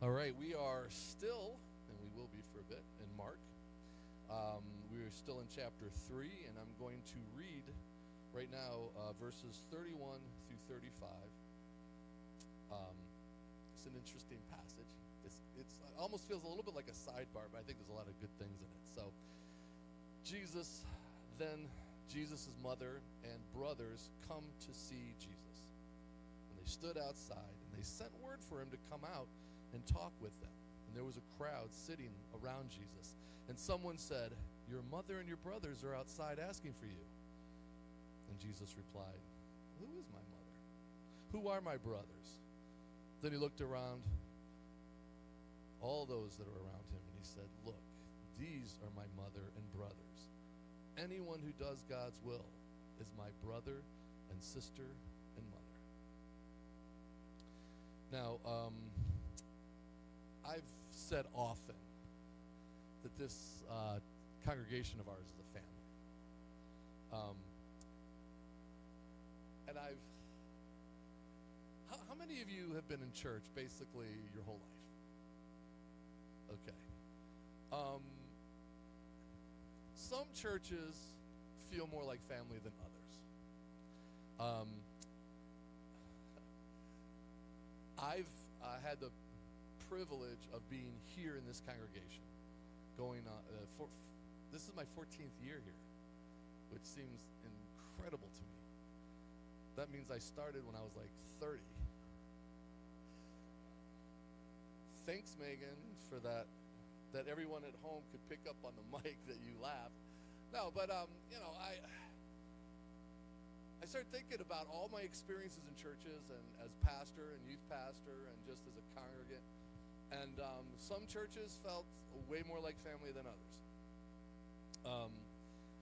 All right, we are still, and we will be for a bit, in Mark. We are still in chapter 3, and I'm going to read right now verses 31 through 35. It's an interesting passage. It almost feels a little bit like a sidebar, but I think there's a lot of good things in it. So, Jesus' mother and brothers come to see Jesus. And they stood outside, and they sent word for him to come out and talk with them. And there was a crowd sitting around Jesus. And someone said, "Your mother and your brothers are outside asking for you." And Jesus replied, "Who is my mother? Who are my brothers?" Then he looked around all those that are around him, and he said, "Look, these are my mother and brothers. Anyone who does God's will is my brother and sister and mother." Now, I've said often that this congregation of ours is a family. And how many of you have been in church basically your whole life? Okay. Some churches feel more like family than others. I've had the privilege of being here in this congregation. This is my 14th year here, which seems incredible to me. That means I started when I was like 30. Thanks, Megan, for that everyone at home could pick up on the mic that you laughed. No, but I started thinking about all my experiences in churches and as pastor and youth pastor and just as a congregant. And some churches felt way more like family than others.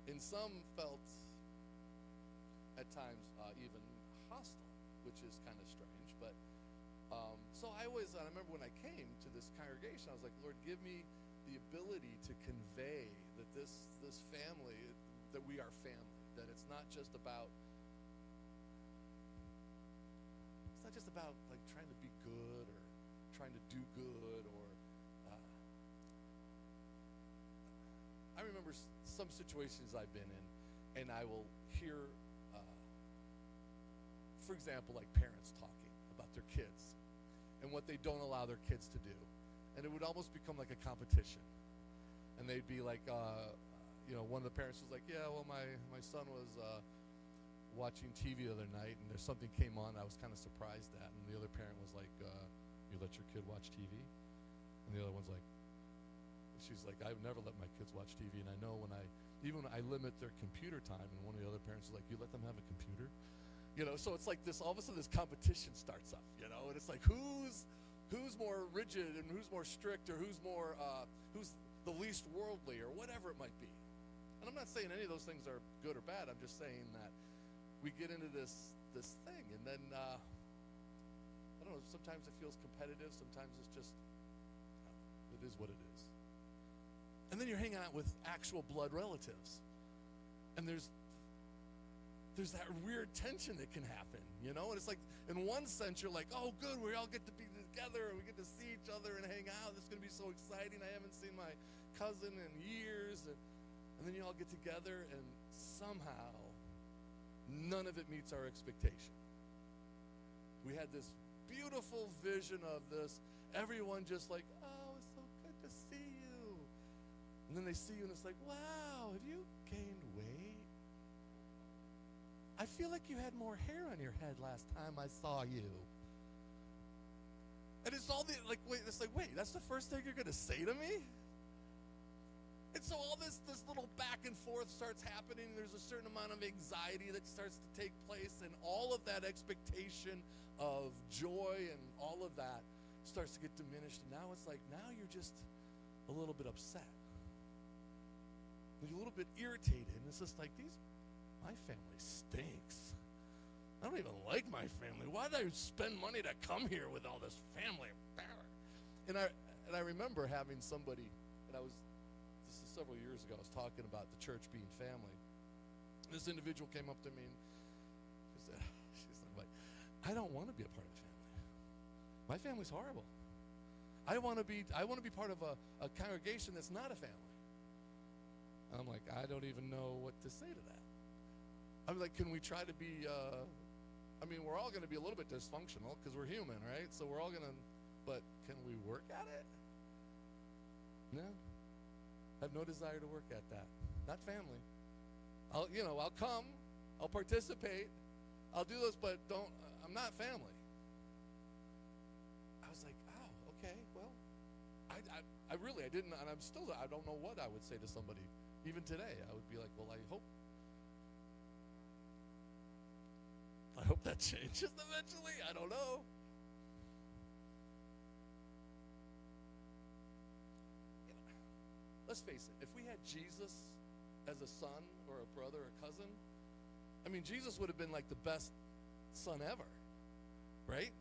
And some felt at times even hostile, which is kind of strange. But so I remember when I came to this congregation, I was like, Lord, give me the ability to convey that this family, that we are family, that it's not just about like trying to be good or trying to do good or I remember some situations I've been in, and I will hear, for example, like parents talking about their kids and what they don't allow their kids to do. And it would almost become like a competition. And they'd be like, one of the parents was like, "Yeah, well, my son was watching TV the other night, and there's something came on I was kind of surprised at." And the other parent was like, "You let your kid watch TV?" And the other one's like, she's like, "I've never let my kids watch TV, and I know even when I limit their computer time." And one of the other parents is like, "You let them have a computer?" So it's like this, all of a sudden this competition starts up, and it's like who's more rigid and who's more strict, or who's the least worldly, or whatever it might be. And I'm not saying any of those things are good or bad. I'm just saying that we get into this thing, and then I don't know, sometimes it feels competitive, sometimes it's just, it is what it is. And then you're hanging out with actual blood relatives, and there's that weird tension that can happen, and it's like, in one sense, you're like, "Oh, good, we all get to be together, and we get to see each other and hang out. This is going to be so exciting. I haven't seen my cousin in years." And then you all get together, and somehow, none of it meets our expectation. We had this beautiful vision of this, everyone just like, "Oh, it's so good to see you." And then they see you, and it's like, "Wow, have you gained weight? I feel like you had more hair on your head last time I saw you." And it's all wait, that's the first thing you're going to say to me? And so all this little back and forth starts happening. There's a certain amount of anxiety that starts to take place, and all of that expectation of joy and all of that starts to get diminished. And now it's like, now you're just a little bit upset. You're a little bit irritated, and it's just like, my family stinks. I don't even like my family. Why did I spend money to come here with all this family? And I remember having somebody, this is several years ago, I was talking about the church being family. This individual came up to me and she said, "I don't want to be a part of the family. My family's horrible. I want to be part of a congregation that's not a family. And I'm like, I don't even know what to say to that. I'm like, can we try to be, we're all going to be a little bit dysfunctional because we're human, right? So we're all going to, but can we work at it? No. I have no desire to work at that. Not family. I'll come, I'll participate, I'll do this, but I'm not family. I was like, oh, okay, well, I didn't, and I don't know what I would say to somebody. Even today, I would be like, well, I hope that changes eventually. I don't know. Let's face it, if we had Jesus as a son or a brother or cousin, Jesus would have been like the best son ever, right?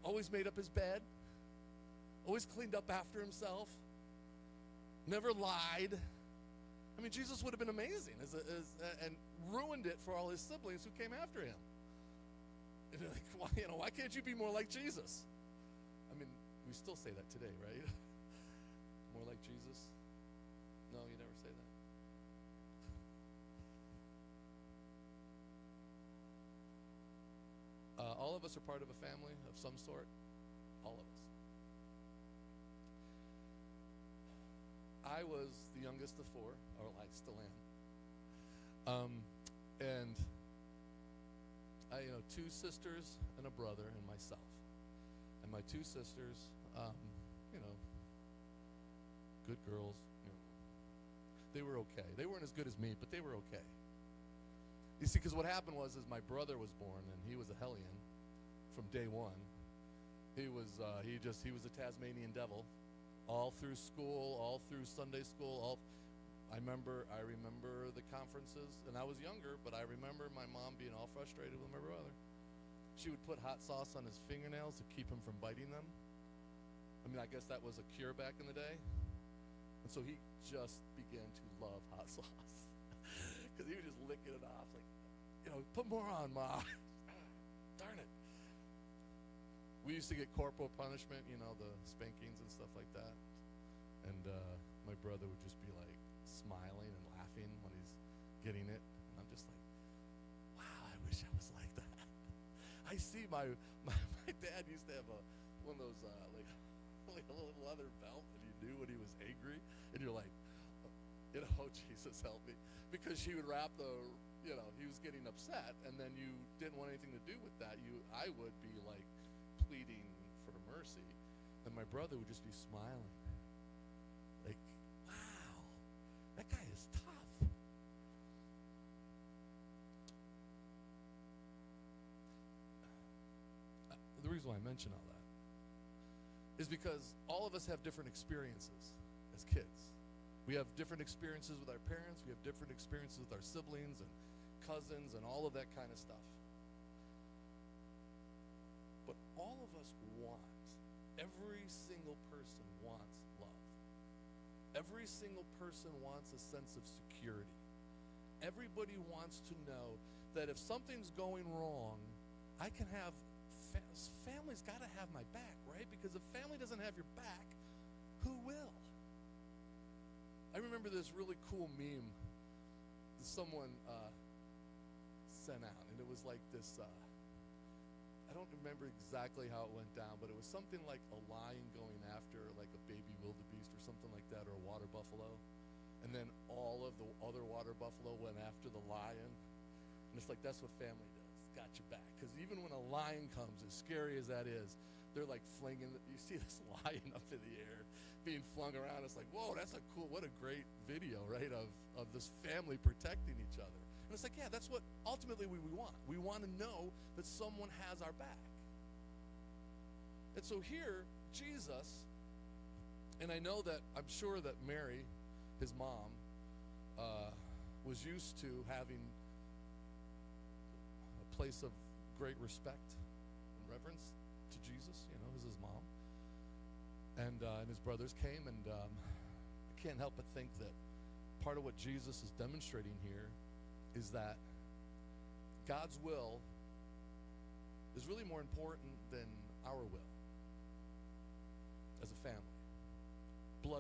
Always made up his bed, always cleaned up after himself, never lied. Jesus would have been amazing and ruined it for all his siblings who came after him. And they're like, why can't you be more like Jesus? We still say that today, right? More like Jesus? No, you never say that. All of us are part of a family of some sort. All of us. I was the youngest of four, or I still am. And I, two sisters and a brother and myself. And my two sisters, good girls. They were okay. They weren't as good as me, but they were okay. You see, because what happened was my brother was born, and he was a hellion from day one. He was a Tasmanian devil, all through school, all through Sunday school. I remember the conferences, and I was younger, but I remember my mom being all frustrated with my brother. She would put hot sauce on his fingernails to keep him from biting them. I guess that was a cure back in the day. And so he just began to love hot sauce because he was just licking it off, like, put more on, Ma. Darn it. We used to get corporal punishment, the spankings and stuff like that. And my brother would just be like smiling and laughing when he's getting it. And I'm just like, wow, I wish I was like that. I see my dad used to have one of those like a little leather belt, and you knew when he was angry, and you're like, oh, Jesus, help me. Because he would wrap he was getting upset, and then you didn't want anything to do with that. I would be like pleading for mercy, and my brother would just be smiling. Like, wow, that guy is tough. The reason why I mention all that is because all of us have different experiences as kids. We have different experiences with our parents. We have different experiences with our siblings and cousins and all of that kind of stuff. But all of us every single person wants love. Every single person wants a sense of security. Everybody wants to know that if something's going wrong, I can have, family's got to have my back, right? Because if family doesn't have your back, who will? I remember this really cool meme that someone sent out, and it was like this, I don't remember exactly how it went down, but it was something like a lion going after like a baby wildebeest or something like that, or a water buffalo, and then all of the other water buffalo went after the lion, and it's like, that's what family does, got your back, because even when a lion comes, as scary as that is, they're like flinging, you see this lion up in the air, being flung around. It's like, whoa, that's a cool, what a great video, right, of this family protecting each other. And it's like, yeah, that's what ultimately we want. We want to know that someone has our back. And so here, Jesus, and I know that, I'm sure that Mary, his mom, was used to having a place of great respect and reverence to Jesus, as his mom. And his brothers came, and I can't help but think that part of what Jesus is demonstrating here is that God's will is really more important than our will.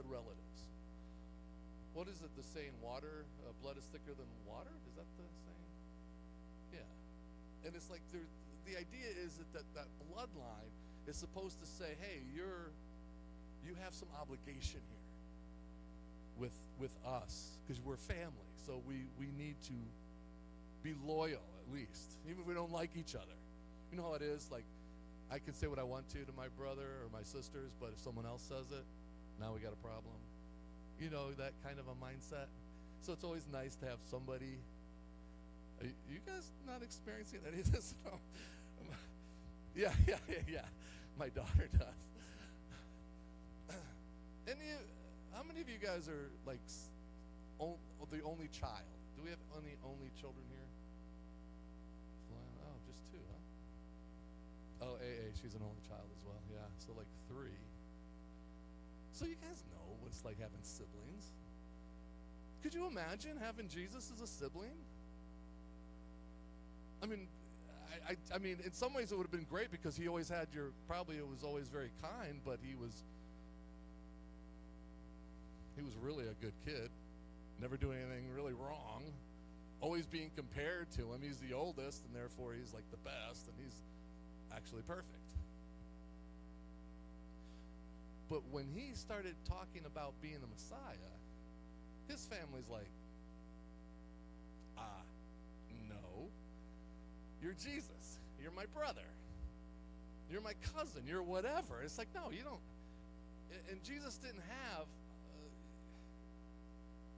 blood relatives. What is it, the saying, blood is thicker than water? Is that the saying? Yeah. And it's like the idea is that bloodline is supposed to say, hey, you have some obligation here with us, because we're family. So we need to be loyal, at least, even if we don't like each other. You know how it is? Like, I can say what I want to my brother or my sisters, but if someone else says it, now we got a problem. You know, that kind of a mindset. So it's always nice to have somebody. Are you guys not experiencing any of this? No. Yeah. My daughter does. How many of you guys are like the only child? Do we have any only children here? Oh, just two, huh? Oh, AA, she's an only child as well. Yeah, so like 3. So you guys know what it's like having siblings. Could you imagine having Jesus as a sibling? I mean, I mean, in some ways it would have been great because he always had it was always very kind, but he was really a good kid, never doing anything really wrong, always being compared to him. He's the oldest, and therefore he's like the best, and he's actually perfect. But when he started talking about being the Messiah, his family's like, no, you're Jesus. You're my brother. You're my cousin. You're whatever. It's like, no, you don't. And Jesus didn't have,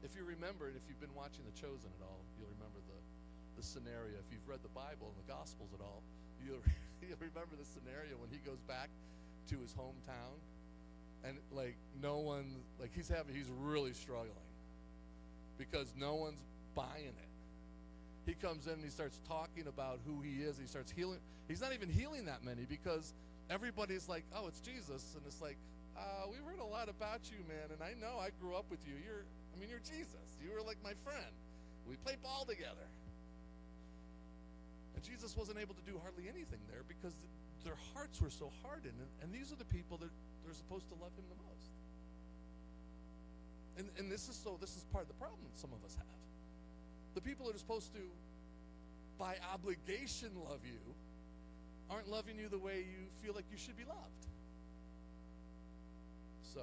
if you remember, and if you've been watching The Chosen at all, you'll remember the scenario. If you've read the Bible and the Gospels at all, you'll remember the scenario when he goes back to his hometown, and like no one, like he's really struggling because no one's buying it. He comes in and he starts talking about who he is. He starts healing. He's not even healing that many because everybody's like, oh, it's Jesus. And it's like, we've heard a lot about you, man. And I know I grew up with you. You're Jesus. You were like my friend. We played ball together. And Jesus wasn't able to do hardly anything there because their hearts were so hardened. And these are the people that they're supposed to love him the most. And this is part of the problem that some of us have. The people that are supposed to, by obligation, love you, aren't loving you the way you feel like you should be loved. So,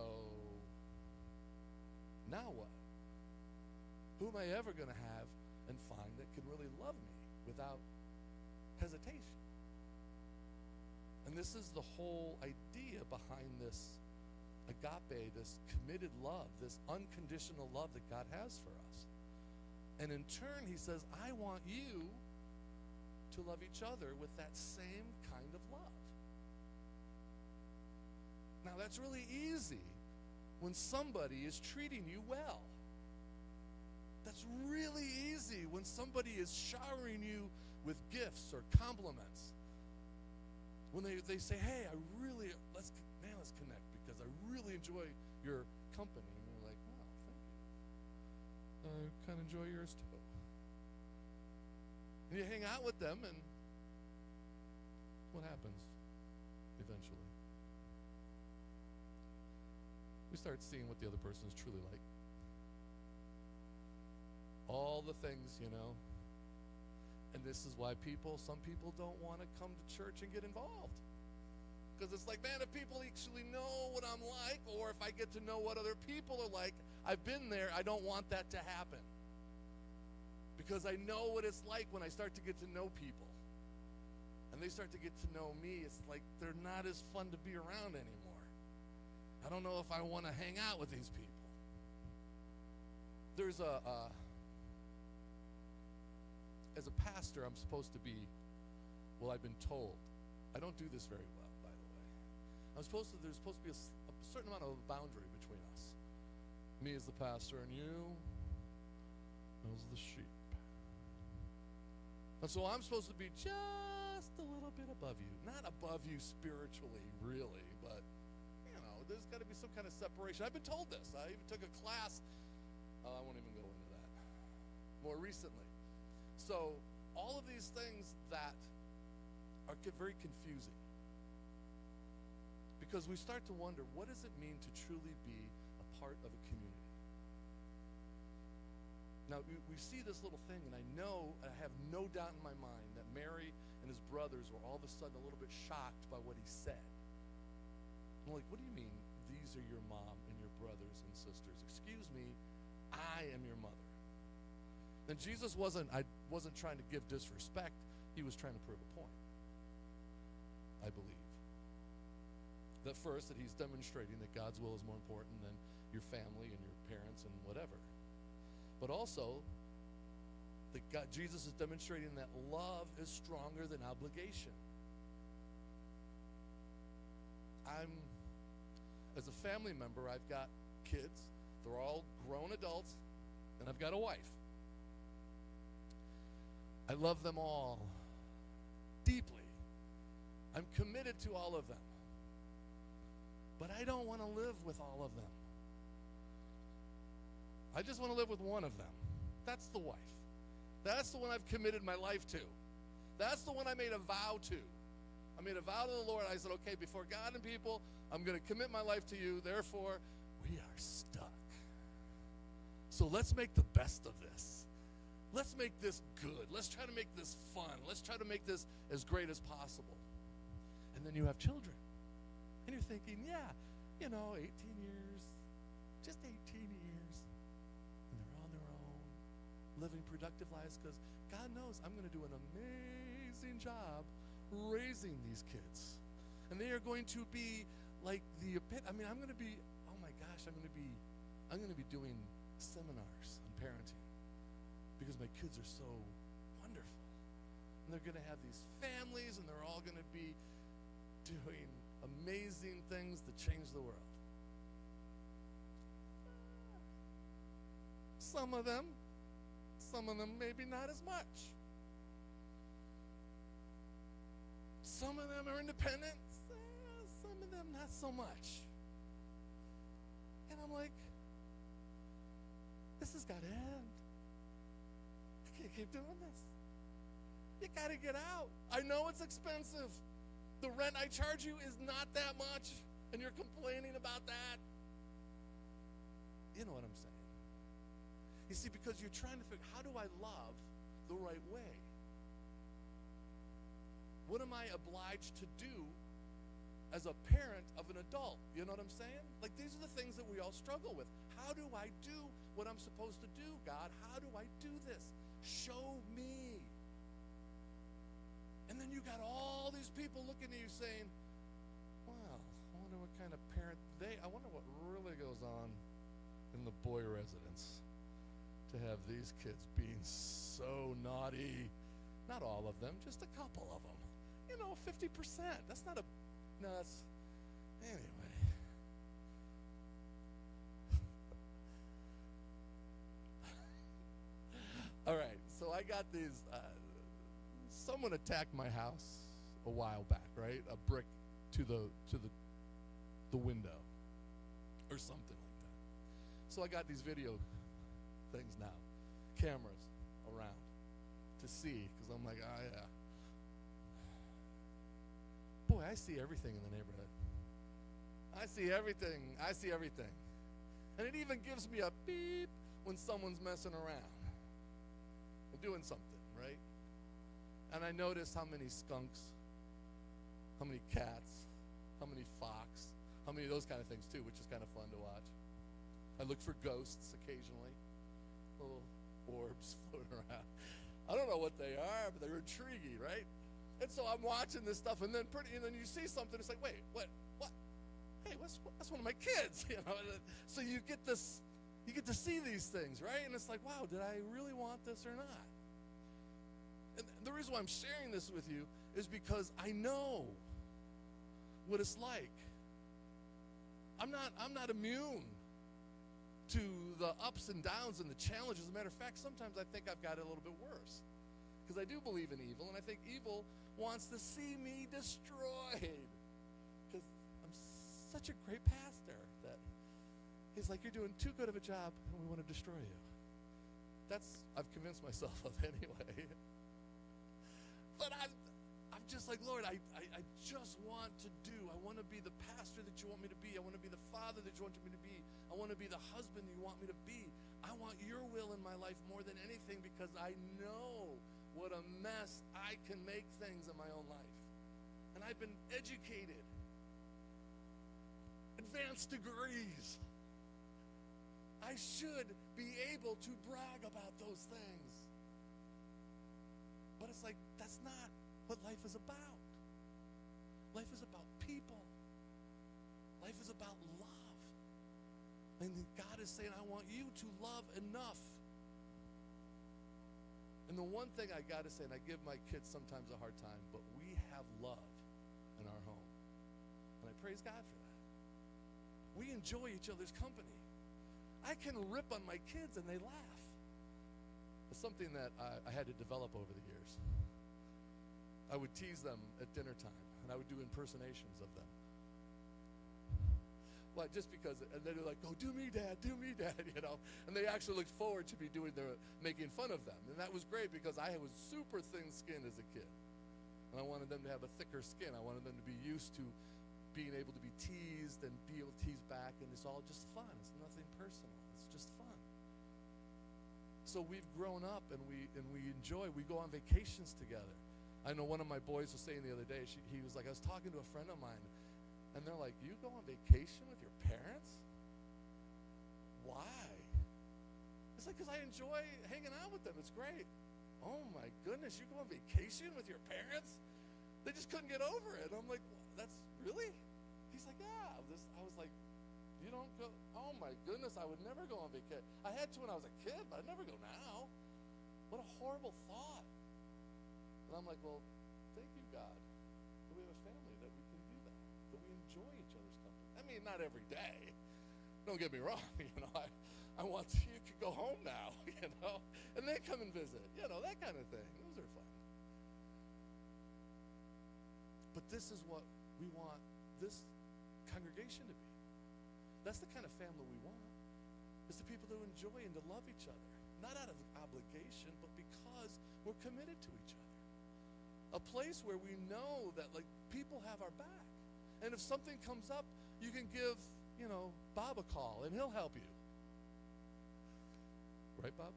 now what? Who am I ever going to have and find that can really love me without hesitation? And this is the whole idea behind this agape, this committed love, this unconditional love that God has for us. And in turn, he says, I want you to love each other with that same kind of love. Now, that's really easy when somebody is treating you well. That's really easy when somebody is showering you with gifts or compliments. When they say, hey, let's connect because I really enjoy your company. And you're like, wow, thank you. I kind of enjoy yours too. And you hang out with them, and what happens eventually? We start seeing what the other person is truly like. All the things, And this is why some people don't want to come to church and get involved. Because it's like, man, if people actually know what I'm like, or if I get to know what other people are like, I've been there, I don't want that to happen. Because I know what it's like when I start to get to know people. And they start to get to know me, it's like they're not as fun to be around anymore. I don't know if I want to hang out with these people. There's as a pastor, I'm supposed to be, I've been told, I don't do this very well, by the way. There's supposed to be a certain amount of boundary between us. Me as the pastor and you as the sheep. And so I'm supposed to be just a little bit above you. Not above you spiritually, really, but, there's got to be some kind of separation. I've been told this. I even took a class. I won't even go into that. More recently. So all of these things that get very confusing because we start to wonder, what does it mean to truly be a part of a community. Now, we see this little thing, and I have no doubt in my mind that Mary and his brothers were all of a sudden a little bit shocked by what he said. I'm like, what do you mean, these are your mom and your brothers and sisters? Excuse me, I am your mother. And Jesus wasn't trying to give disrespect. He was trying to prove a point, I believe. That first, that he's demonstrating that God's will is more important than your family and your parents and whatever. But also, that Jesus is demonstrating that love is stronger than obligation. As a family member, I've got kids. They're all grown adults, and I've got a wife. I love them all deeply. I'm committed to all of them. But I don't want to live with all of them. I just want to live with one of them. That's the wife. That's the one I've committed my life to. That's the one I made a vow to. I made a vow to the Lord. I said, okay, before God and people, I'm going to commit my life to you. Therefore, we are stuck. So let's make the best of this. Let's make this good. Let's try to make this fun. Let's try to make this as great as possible. And then you have children. And you're thinking, 18 years, just 18 years. And they're on their own, living productive lives, because God knows I'm going to do an amazing job raising these kids. And they are going to be like I'm going to be, oh my gosh, I'm going to be doing seminars on parenting because my kids are so wonderful. And they're going to have these families, and they're all going to be doing amazing things to change the world. Some of them maybe not as much. Some of them are independent, some of them not so much. And I'm like, this has got to end. I can't keep doing this. You got to get out. I know it's expensive. The rent I charge you is not that much, and you're complaining about that. You know what I'm saying? You see, because you're trying to figure, how do I love the right way? What am I obliged to do as a parent of an adult? You know what I'm saying? Like, these are the things that we all struggle with. How do I do what I'm supposed to do, God? How do I do this? Show me. And then you got all these people looking at you saying, wow, I wonder what kind of parent I wonder what really goes on in the boy residence to have these kids being so naughty. Not all of them, just a couple of them. 50%. That's not anyway. All right, so I got these, someone attacked my house a while back, right? A brick to the window or something like that. So I got these video things now, cameras around to see, because I'm like, oh yeah. Boy, I see everything in the neighborhood. I see everything. And it even gives me a beep when someone's messing around and doing something, right? And I notice how many skunks, how many cats, how many fox, how many of those kind of things too, which is kind of fun to watch. I look for ghosts occasionally, little orbs floating around. I don't know what they are, but they're intriguing, right? And so I'm watching this stuff, and then you see something. It's like, wait, what? Hey, that's one of my kids, So you get to see these things, right? And it's like, wow, did I really want this or not? And the reason why I'm sharing this with you is because I know what it's like. I'm not immune to the ups and downs and the challenges. As a matter of fact, sometimes I think I've got it a little bit worse, because I do believe in evil, and I think evil wants to see me destroyed, because I'm such a great pastor that he's like, you're doing too good of a job, and we want to destroy you. I've convinced myself of anyway. But I'm just like, Lord, I just want to I want to be the pastor that you want me to be. I want to be the father that you want me to be. I I want to be the husband you want me to be. I want your will in my life more than anything because I know what a mess I can make things in my own life. And I've been educated, advanced degrees. I should be able to brag about those things. But it's like, that's not what life is about. Life is about people. Life is about love. And God is saying, I want you to love enough. And the one thing I got to say, and I give my kids sometimes a hard time, but we have love in our home. And I praise God for that. We enjoy each other's company. I can rip on my kids and they laugh. It's something that I had to develop over the years. I would tease them at dinner time, and I would do impersonations of them. Well, just because, and they're like, "Oh, do me, Dad, do me, Dad," you know. And they actually looked forward to me making fun of them, and that was great because I was super thin-skinned as a kid, and I wanted them to have a thicker skin. I wanted them to be used to being able to be teased and be able to tease back, and it's all just fun. It's nothing personal. It's just fun. So we've grown up, and we enjoy. We go on vacations together. I know one of my boys was saying the other day. He was like, I was talking to a friend of mine, and they're like, "You go on vacation with your parents? Why?" It's like, because I enjoy hanging out with them. It's great. Oh my goodness, you go on vacation with your parents? They just couldn't get over it. I'm like, that's really? He's like, yeah. I was like, you don't go? Oh my goodness, I would never go on vacation. I had to when I was a kid, but I'd never go now. What a horrible thought. And I'm like, well, thank you, God, that we have a family that we can do that we enjoy each other's company. I mean, not every day. Don't get me wrong. I want you to go home now, and then come and visit, that kind of thing. Those are fun. But this is what we want this congregation to be. That's the kind of family we want. It's the people who enjoy and to love each other, not out of obligation, but because we're committed to each other. A place where we know that people have our back. And if something comes up, you can give, Bob a call and he'll help you. Right, Bob?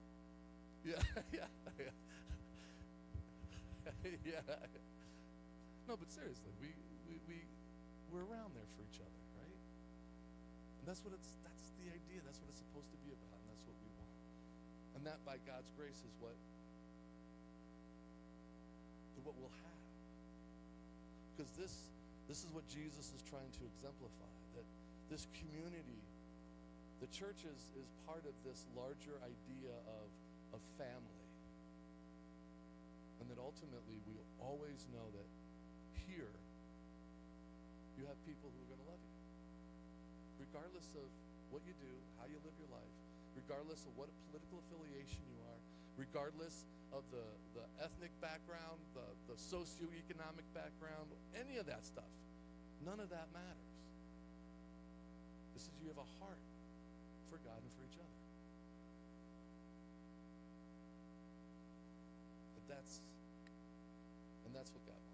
Yeah, yeah. Yeah. No, but seriously, we're around there for each other, right? And that's the idea. That's what it's supposed to be about, and that's what we want. And that, by God's grace, is what we'll have. Because this is what Jesus is trying to exemplify, that this community, the church is part of this larger idea of family. And that ultimately we always know that here you have people who are going to love you. Regardless of what you do, how you live your life, regardless of what political affiliation you are, regardless of the ethnic background, the socioeconomic background, any of that stuff, none of that matters. This is, you have a heart for God and for each other. But that's what God wants.